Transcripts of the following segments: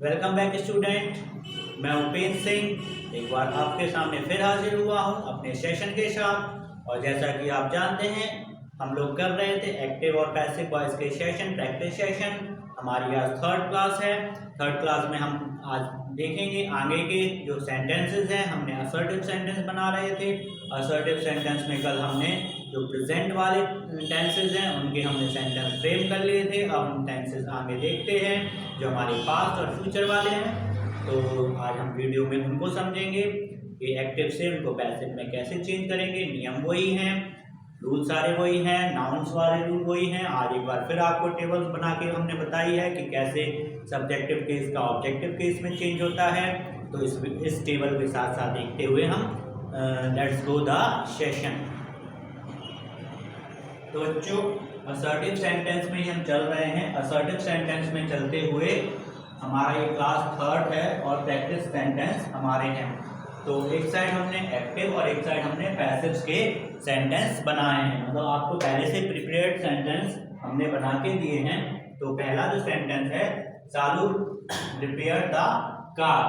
Welcome back student. मैं उपेंद्र सिंह एक बार आपके सामने फिर हाजिर हुआ हूं अपने सेशन के साथ। और जैसा कि आप जानते हैं हम लोग कर रहे थे एक्टिव और पैसिव वॉइस के सेशन, प्रैक्टिस सेशन। हमारी आज थर्ड क्लास है। थर्ड क्लास में हम आज देखेंगे आगे के जो सेंटेंसेस हैं। हमने असर्टिव सेंटेंस बना रहे थे। असर्टिव सेंटेंस में कल हमने जो प्रेजेंट वाले टेंसेस हैं उनके हमने सेंटेंस फ्रेम कर लिए थे। अब हम टेंसेस आगे देखते हैं जो हमारे पास्ट और फ्यूचर वाले हैं। तो आज हम वीडियो में उनको समझेंगे कि एक्टिव से उनको पैसिव में कैसे चेंज करेंगे। नियम वही हैं, रूल सारे वही हैं, नाउन्स वाले रूल वही हैं। आज एक बार फिर आपको टेबल्स बना के हमने बताई है कि कैसे सब्जेक्टिव केस का ऑब्जेक्टिव केस में चेंज होता है। तो इस टेबल के साथ साथ देखते हुए हम लेट्स गो द सेशन। तो बच्चों असर्टिव सेंटेंस में ही हम चल रहे हैं। असर्टिव सेंटेंस में चलते हुए हमारा ये क्लास थर्ड है और प्रैक्टिस सेंटेंस हमारे हैं। तो एक साइड हमने एक्टिव और एक साइड हमने पैसिव के सेंटेंस बनाए हैं। मतलब आपको पहले से प्रिपेयर्ड सेंटेंस हमने बना के दिए हैं। तो पहला जो सेंटेंस है, सालू रिपेयर द कार।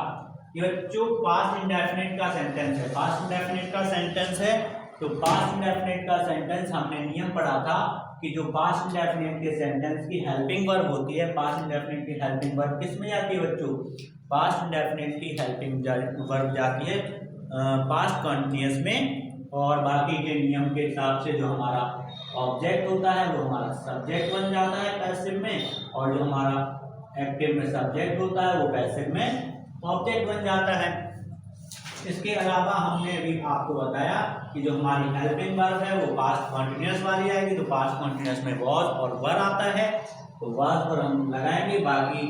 ये बच्चों पास्ट इंडेफिनिट का सेंटेंस है। पास्ट इंडेफिनिट का सेंटेंस है। तो पास्ट इंडेफिनिट का सेंटेंस हमने नियम पढ़ा था कि जो पास्ट इंडेफिनिट के सेंटेंस की हेल्पिंग वर्ब होती है, पास्ट इंडेफिनिट की हेल्पिंग वर्ब किस में जाती है बच्चों? पास्ट इंडेफिनिट की हेल्पिंग वर्ब जाती है पास्ट कंटिन्यूअस में। और बाकी के नियम के हिसाब से जो हमारा ऑब्जेक्ट होता है वो हमारा सब्जेक्ट बन जाता है पैसिव में, और जो हमारा एक्टिव में सब्जेक्ट होता है वो पैसिव में ऑब्जेक्ट बन जाता है। इसके अलावा हमने अभी आपको बताया कि जो हमारी हेल्पिंग वर्ब है वो पास्ट कॉन्टिन्यूअस वाली आएगी। तो पास्ट कॉन्टिन्यूअस में वॉज और वर आता है, तो वॉज पर हम लगाएंगे। बाकी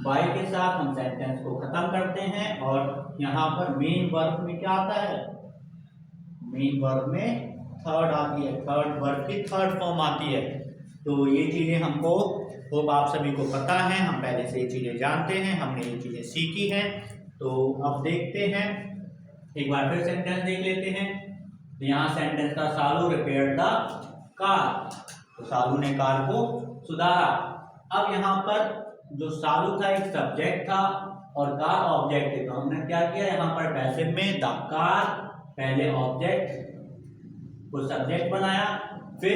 बाय के साथ हम सेंटेंस को खत्म करते हैं। और यहाँ पर मेन वर्ब में क्या आता है? मेन वर्ब में थर्ड आती है, थर्ड वर्ब की थर्ड फॉर्म आती है। तो ये चीज़ें हमको होप आप सभी को पता है, हम पहले से ये चीज़ें जानते हैं, हमने ये चीज़ें सीखी हैं। तो अब देखते हैं, एक बार फिर सेंटेंस देख लेते हैं। तो यहाँ सेंटेंस था सालू रिपेयर द कार। तो सालू ने कार को सुधारा। अब यहाँ पर जो सालू था एक सब्जेक्ट था और कार ऑब्जेक्ट है। तो हमने क्या किया, यहाँ पर पैसिव में द कार पहले ऑब्जेक्ट को सब्जेक्ट बनाया, फिर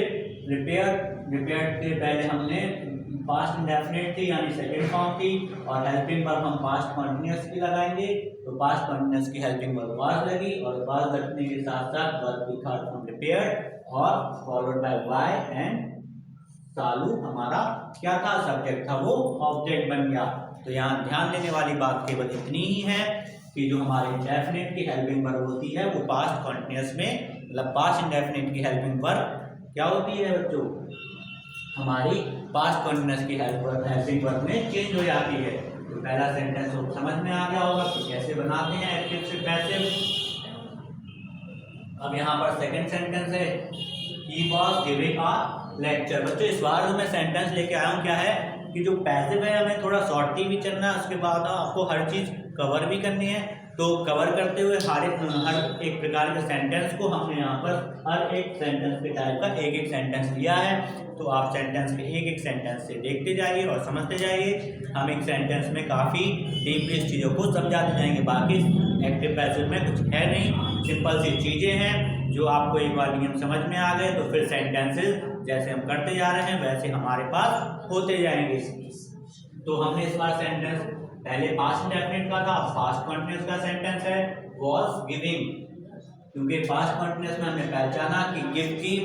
रिपेयर के पहले हमने पास्ट इंडेफिनिट थी यानी सेकंड फॉर्म थी, और हेल्पिंग वर्ब हम पास्ट कंटिन्यूअस की लगाएंगे। तो पास्ट कंटिन्यूअस की हेल्पिंग वर्ब वाज लगी, और वाज लगने के साथ साथ वर्ब की थर्ड फॉर्म रिपेयर और फॉलोड बाय वाई एंड सालू हमारा क्या था? सब्जेक्ट था, वो ऑब्जेक्ट बन गया। तो यहाँ ध्यान देने वाली बात केवल इतनी ही है कि जो हमारे इंडेफिनिट की हेल्पिंग वर्ब होती है वो पास्ट कंटिन्यूअस में, मतलब पास्ट इंडेफिनिट की हेल्पिंग वर्ब क्या होती है बच्चों? हमारी पास्ट कंटिन्यूअस की हेल्पिंग वर्ब में चेंज हो जाती है। तो पहला सेंटेंस तो समझ में आ गया होगा कि कैसे बनाते हैं एक्टिव से पैसिव। अब यहाँ पर सेकंड सेंटेंस है, ही वाज गिविंग अ लेक्चर। बच्चों इस बार जो मैं सेंटेंस लेके आया हूँ क्या है कि जो पैसिव है हमें थोड़ा शॉर्टली भी चलना है, उसके बाद आपको हर चीज़ कवर भी करनी है। तो कवर करते हुए हर एक प्रकार के सेंटेंस को हमने यहाँ पर हर एक सेंटेंस के टाइप का एक एक सेंटेंस लिया है। तो आप सेंटेंस के एक एक सेंटेंस से देखते जाइए और समझते जाइए। हम एक सेंटेंस में काफ़ी डीपली इस चीज़ों को समझाते जाएंगे। बाकी एक्टिव पैसिव में कुछ है नहीं, सिंपल सी चीज़ें हैं। जो आपको एक बार नियम समझ में आ गए तो फिर सेंटेंसेस जैसे हम करते जा रहे हैं वैसे हमारे पास होते जाएंगे। तो हमने इस बार सेंटेंस पहले पास्ट इंडेफिनिट का था, पास्ट कंटिन्यूअस का सेंटेंस है वाज गिविंग, क्योंकि पास्ट कंटिन्यूअस में हमने पहचाना कि गिव की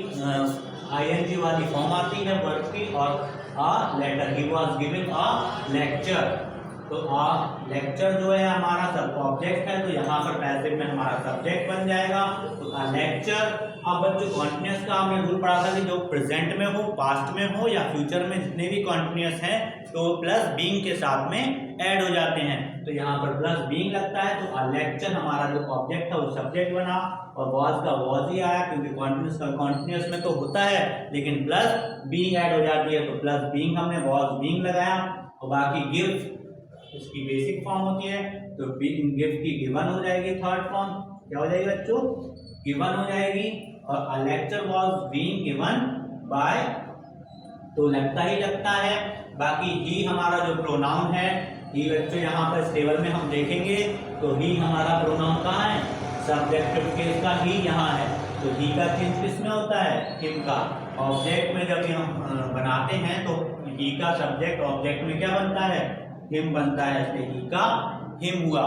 आईएनजी वाली फॉर्म आती है वर्ब की, और a letter, he was giving a lecture. तो अ लेक्चर जो है हमारा सब ऑब्जेक्ट है, तो यहाँ पर पैसिव में हमारा सब्जेक्ट बन जाएगा। तो अ लेक्चर। अब बच्चों कॉन्टिन्यूअस का हमने रूल पढ़ा था कि जो प्रेजेंट में हो, पास्ट में हो या फ्यूचर में जितने भी कॉन्टिन्यूअस हैं तो प्लस बीइंग के साथ में ऐड हो जाते हैं। तो यहाँ पर प्लस बीइंग लगता है। तो अ लेक्चर हमारा जो ऑब्जेक्ट था वो सब्जेक्ट बना, और वॉज का वॉज ही आया क्योंकि कॉन्टिन्यूअस का कॉन्टिन्यूअस में तो होता है लेकिन प्लस बीइंग ऐड हो जाती है। तो प्लस बीइंग हमने वॉज बीइंग लगाया। और बाकी गिव इसकी बेसिक फॉर्म होती है, तो गिव की गिवन हो जाएगी थर्ड फॉर्म। क्या हो जाएगी बच्चों? गिवन हो जाएगी। और अ lecture was being given by तो लगता ही लगता है। बाकी ही हमारा जो प्रोनाउन है, ही बच्चों यहाँ पर इस टेबल में हम देखेंगे तो ही हमारा प्रोनाउन कहाँ है, सब्जेक्टिव केस का ही यहाँ है। तो ही का चेंज किस में होता है, हिम का। ऑब्जेक्ट में जब हम बनाते हैं तो ही का सब्जेक्ट ऑब्जेक्ट में क्या बनता है, हिम बनता है, इसलिए ही का हिम हुआ।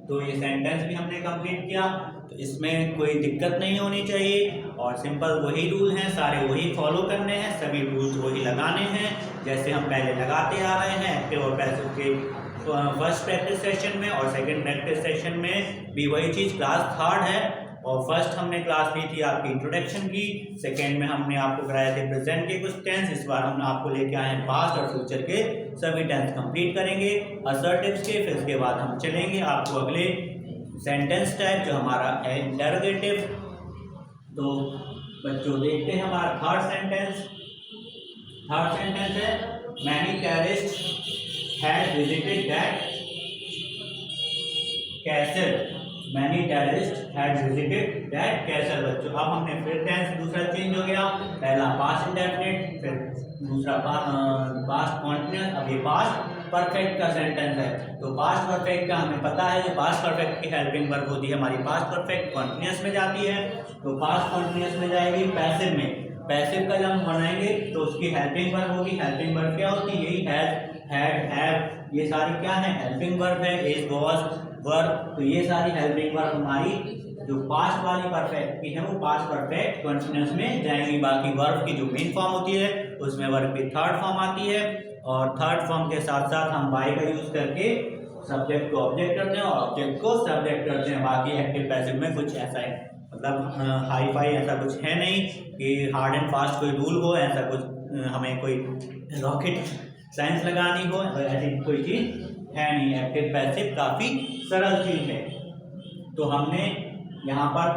तो ये सेंटेंस भी हमने कंप्लीट किया। तो इसमें कोई दिक्कत नहीं होनी चाहिए और सिंपल वही रूल हैं, सारे वही फॉलो करने हैं, सभी रूल्स वही लगाने हैं जैसे हम पहले लगाते आ रहे हैं। एक्टिव और पैसिव के फर्स्ट प्रैक्टिस सेशन में और सेकंड प्रैक्टिस सेशन में भी वही चीज़। क्लास थर्ड है और फर्स्ट हमने क्लास ली थी आपकी इंट्रोडक्शन की, सेकेंड में हमने आपको कराए थे प्रेजेंट के कुछ टेंस, इस बार हम आपको लेके आए हैं पास्ट और फ्यूचर के सभी टेंस कंप्लीट करेंगे असर्टिव्स के। फिर इसके बाद हम चलेंगे आपको अगले सेंटेंस टाइप जो हमारा है इंटरोगेटिव। तो बच्चों देखते हैं हमारा थर्ड सेंटेंस। थर्ड सेंटेंस है many terrorist had visited that castle. Many terrorist had visited that castle. बच्चों अब हमने फिर टेंस दूसरा चेंज हो गया, पहला पास्ट इंडेफिनिट, फिर दूसरा पास्ट कॉन्टिन्यूअस, अब ये पास्ट परफेक्ट का सेंटेंस है। तो पास्ट परफेक्ट का हमें पता है जो पास्ट परफेक्ट की हेल्पिंग वर्ब होती है हमारी पास्ट परफेक्ट कॉन्टिन्यूअस में जाती है। तो पास्ट कॉन्टिन्यूअस में जाएगी पैसिव में। पैसिव का जब हम बनाएंगे तो उसकी हेल्पिंग वर्ब होगी। हेल्पिंग वर्ब क्या होती है, यही हैज, हैड, हैव, ये सारी क्या है हेल्पिंग वर्ब है। इज, वाज, वर्ब, तो ये सारी हेल्पिंग वर्ब हमारी जो पास्ट वाली परफेक्ट की है वो पास्ट परफेक्ट कंटीन्यूअस में जाएंगी। बाकी वर्ब की जो मेन फॉर्म होती है उसमें वर्ब की थर्ड फॉर्म आती है और थर्ड फॉर्म के साथ साथ हम बाय का यूज करके सब्जेक्ट को ऑब्जेक्ट करते हैं और ऑब्जेक्ट को सब्जेक्ट करते हैं। बाकी एक्टिव पैसिव में कुछ ऐसा है, मतलब हाई फाई ऐसा कुछ है नहीं कि हार्ड एंड फास्ट कोई रूल हो, ऐसा कुछ हमें कोई रॉकेट साइंस लगानी हो, ऐसी कोई चीज़ है नहीं। एक्टिव पैसिव काफ़ी सरल चीज़ है। तो हमने यहाँ पर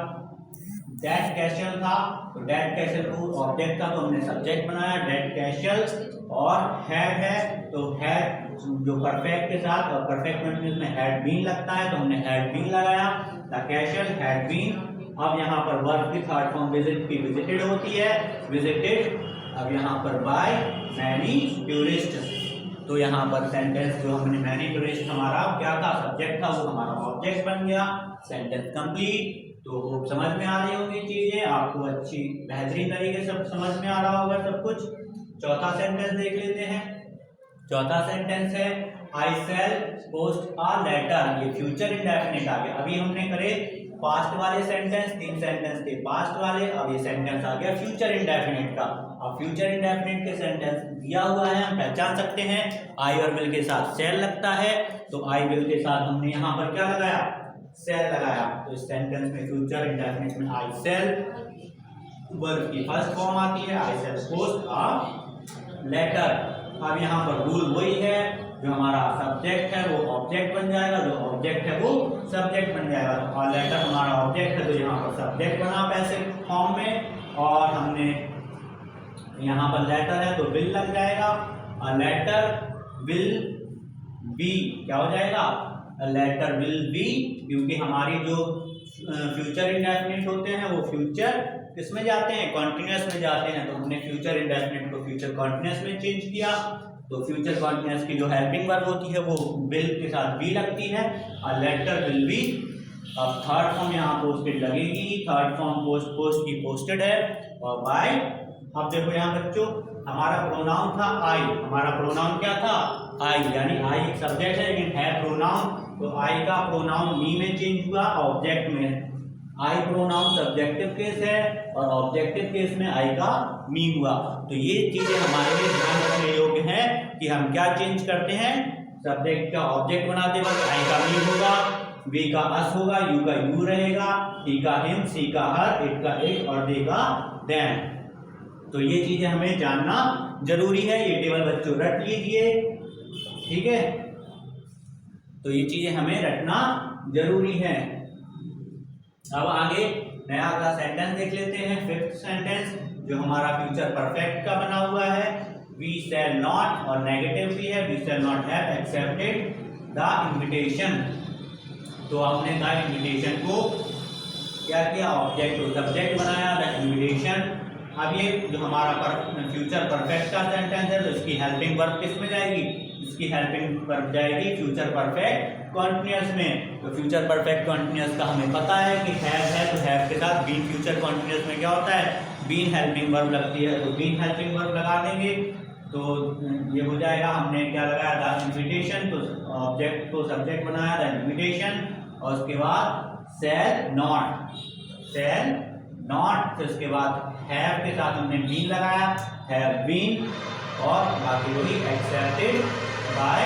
डेट कैशल था, तो डेट कैशल को ऑब्जेक्ट था तो हमने सब्जेक्ट बनाया डेट कैशल। और हैड है तो हैड जो परफेक्ट के साथ और परफेक्ट कंटीन्यूअस में हैड बीन लगता है तो हमने हैड बीन लगाया, द कैशल हैड बीन। अब यहाँ पर वर्ब की थर्ड फॉर्म विजिट की विजिटेड होती है, विजिटेड। अब यहाँ पर बाय मैनी टूरिस्ट, तो यहाँ पर सेंटेंस जो हमने मैनी टूरिस्ट हमारा क्या था सब्जेक्ट था वो हमारा ऑब्जेक्ट बन गया। Sentence complete. तो समझ में आ रही होंगी चीजें आपको, अच्छी बेहतरीन तरीके से समझ में आ रहा होगा सब कुछ। चौथा सेंटेंस देख लेते हैं। चौथा सेंटेंस है आई सेल पोस्ट अ लेटर। ये फ्यूचर इंडेफिनिट आ गया। अभी हमने करे पास्ट वाले सेंटेंस, 3 सेंटेंस थे पास्ट वाले, अब ये सेंटेंस आ गया फ्यूचर इंडेफिनिट का। अब फ्यूचर इंडेफिनिट के सेंटेंस दिया हुआ है, हम पहचान सकते हैं आई और विल के साथ सेल लगता है, तो आई विल के साथ हमने यहाँ पर क्या लगाया सेल लगाया। तो इस सेंटेंस में फ्यूचर इंडेफिनिट में आई सेल वर्ब की फर्स्ट फॉर्म आती है, आई सेल पोस्ट अ लेटर। अब यहाँ पर रूल वही है, जो हमारा सब्जेक्ट है वो ऑब्जेक्ट बन जाएगा, जो ऑब्जेक्ट है वो सब्जेक्ट बन जाएगा। और लेटर हमारा ऑब्जेक्ट है तो यहाँ पर सब्जेक्ट बना पैसिव फॉर्म में, और हमने यहाँ पर लेटर है तो विल लग जाएगा। और लेटर विल बी क्या हो जाएगा, लेटर विल बी, क्योंकि हमारी जो फ्यूचर इंडेफिनिट होते हैं वो फ्यूचर किसमें जाते हैं कॉन्टिन्यूअस में जाते हैं। तो हमने फ्यूचर इंडेफिनिट को फ्यूचर कॉन्टिन्यूअस में चेंज किया। तो फ्यूचर कॉन्टिन्यूअस की जो हेल्पिंग वर्ब होती है वो विल के साथ बी लगती है, और लेटर विल बी। अब थर्ड फॉर्म यहाँ पोस्टेड लगेगी, थर्ड फॉर्म पोस्ट की पोस्टेड है, और बाय। अब देखो यहाँ बच्चों हमारा प्रोनाउन था आई, हमारा प्रोनाउन क्या था आई, यानी आई एक सब्जेक्ट है लेकिन है प्रोनाउन, तो आई का प्रोनाउन मी में चेंज हुआ ऑब्जेक्ट में। आई प्रोनाउन सब्जेक्टिव केस है और ऑब्जेक्टिव केस में आई का मी हुआ। तो ये चीजें हमारे लिए ध्यान रखने योग्य हैं कि हम क्या चेंज करते हैं, सब्जेक्ट का ऑब्जेक्ट बनाते वक्त आई का मी होगा, वी का अस होगा, यू का यू रहेगा, ही का हिम, सी का हर, इट का इट और दे का देम। तो ये चीजें हमें जानना जरूरी है, ये टेबल बच्चों रट लीजिए, ठीक है। तो ये चीजें हमें रटना जरूरी है। अब आगे नया अगला सेंटेंस देख लेते हैं, फिफ्थ सेंटेंस जो हमारा फ्यूचर परफेक्ट का बना हुआ है। वी शैल नॉट, और नेगेटिव भी है, we shall not have accepted the invitation. तो हमने द इन्विटेशन को क्या किया, ऑब्जेक्ट को सब्जेक्ट बनाया, द इन्विटेशन अब ये जो हमारा फ्यूचर परफेक्ट का सेंटेंस है, तो इसकी हेल्पिंग वर्ब किस में जाएगी? इसकी हेल्पिंग वर्ब जाएगी फ्यूचर परफेक्ट कॉन्टिन्यूअस में। तो फ्यूचर परफेक्ट कॉन्टिन्यूअस का हमें पता है कि हैव है, तो हैव के साथ बीन फ्यूचर कॉन्टिन्यूअस में क्या होता है? बीन हेल्पिंग वर्ब लगती है, तो बीन हेल्पिंग वर्ब लगा देंगे। तो ये हो जाएगा, हमने क्या लगाया था? इन्विटेशन, तो ऑब्जेक्ट को सब्जेक्ट बनाया था इन्विटेशन, और उसके बाद सेल नॉट, सेल नॉट, फिर उसके बाद हैव के साथ हमने बीन लगाया, हैव बीन, और बाकी वही एक्सेप्टेड बाय,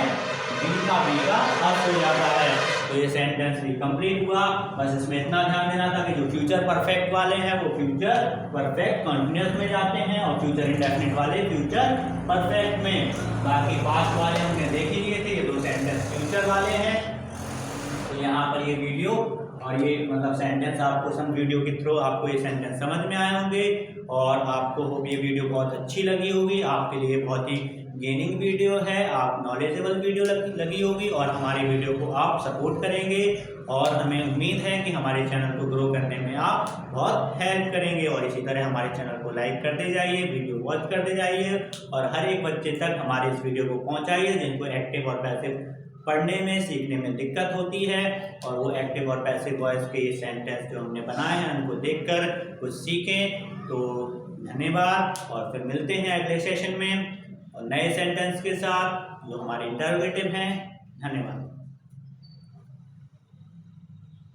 बीन का अर्थ हो जाता है। तो ये सेंटेंस भी कंप्लीट हुआ। बस इसमें इतना ध्यान देना था कि जो फ्यूचर परफेक्ट वाले हैं वो फ्यूचर परफेक्ट कंटिन्यूअस में जाते हैं, और फ्यूचर इंडेफिनिट वाले फ्यूचर परफेक्ट में। बाकी पास्ट वाले हमने देख ही लिए थे, ये दो सेंटेंस फ्यूचर वाले हैं। तो यहाँ पर ये वीडियो और ये मतलब सेंटेंस आपको सम वीडियो के थ्रू आपको ये सेंटेंस समझ में आए होंगे, और आपको ये वीडियो बहुत अच्छी लगी होगी, आपके लिए बहुत ही गेनिंग वीडियो है, आप नॉलेजेबल वीडियो लगी होगी, और हमारे वीडियो को आप सपोर्ट करेंगे, और हमें उम्मीद है कि हमारे चैनल को ग्रो करने में आप बहुत हेल्प करेंगे। और इसी तरह हमारे चैनल को लाइक करते जाइए, वीडियो वॉच करते जाइए, और हर एक बच्चे तक हमारे इस वीडियो को पहुँचाइए जिनको एक्टिव और पैसिव पढ़ने में सीखने में दिक्कत होती है, और वो एक्टिव और पैसिव वॉइस के ये सेंटेंस जो हमने बनाए हैं उनको देखकर कुछ सीखें। तो धन्यवाद, और फिर मिलते हैं अगले सेशन में और नए सेंटेंस के साथ जो हमारे इंटरोगेटिव हैं। धन्यवाद।